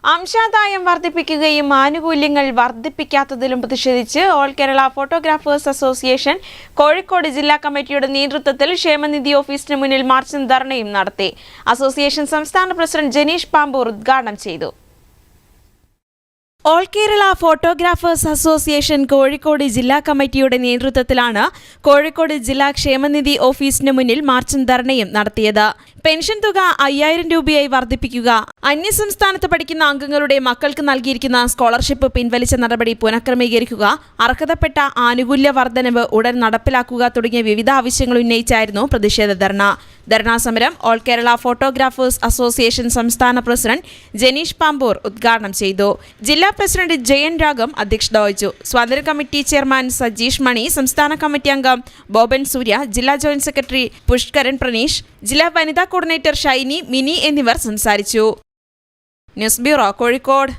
അംശാദായം വർദ്ധിപ്പിക്കുകയും ആനുകൂല്യങ്ങൾ വർദ്ധിപ്പിക്കാത്തതിലും പ്രതിഷേധിച്ച് all Kerala photographers association Kozhikode ജില്ലാ കമ്മിറ്റിയുടെ നേതൃത്വത്തിൽ ക്ഷേമനിധി ഓഫീസിന് മുന്നിൽ മാർച്ചും ധർണയും നടത്തി. അസോസിയേഷൻ സംസ്ഥാന പ്രസിഡന്റ് ജനീഷ് പാമ്പൂർ ഉദ്ഘാടനം ചെയ്തു. All Kerala photographers association Kozhikode ജില്ലാ കമ്മിറ്റിയുടെ നേതൃത്വത്തിലാണ് കോഴിക്കോട് ജില്ലാ ക്ഷേമനിധി ഓഫീസിന് മുന്നിൽ മാർച്ചും ധർണയും നടത്തിയത്. പെൻഷൻ തുക 5000 രൂപയായി വർദ്ധിപ്പിക്കുക, അന്യസംസ്ഥാനത്ത് പഠിക്കുന്ന അംഗങ്ങളുടെ മക്കൾക്ക് നൽകിയിരിക്കുന്ന സ്കോളർഷിപ്പ് പിൻവലിച്ച നടപടി പുനഃക്രമീകരിക്കുക, അർഹതപ്പെട്ട ആനുകൂല്യ വർധനവ് ഉടൻ നടപ്പിലാക്കുക തുടങ്ങിയ വിവിധ ആവശ്യങ്ങൾ ഉന്നയിച്ചായിരുന്നു പ്രതിഷേധ ധർണ. ധർണാ സമരം ഓൾ കേരള ഫോട്ടോഗ്രാഫേഴ്സ് അസോസിയേഷൻ സംസ്ഥാന പ്രസിഡന്റ് ജനീഷ് പാമ്പൂർ ഉദ്ഘാടനം ചെയ്തു. ജില്ലാ പ്രസിഡന്റ് ജയൻ രാഗം അധ്യക്ഷത വഹിച്ചു. സ്വാതന്ത്ര്യ കമ്മിറ്റി ചെയർമാൻ സജീഷ് മണി, സംസ്ഥാന കമ്മിറ്റി അംഗം ബോബൻ സൂര്യ, ജില്ലാ ജോയിന്റ് സെക്രട്ടറി പുഷ്കരൻ പ്രണീഷ്, ജില്ലാ വനിതാ കോർഡിനേറ്റർ ഷൈനി, മിനി എന്നിവർ സംസാരിച്ചു. News bureau, Kozhikode.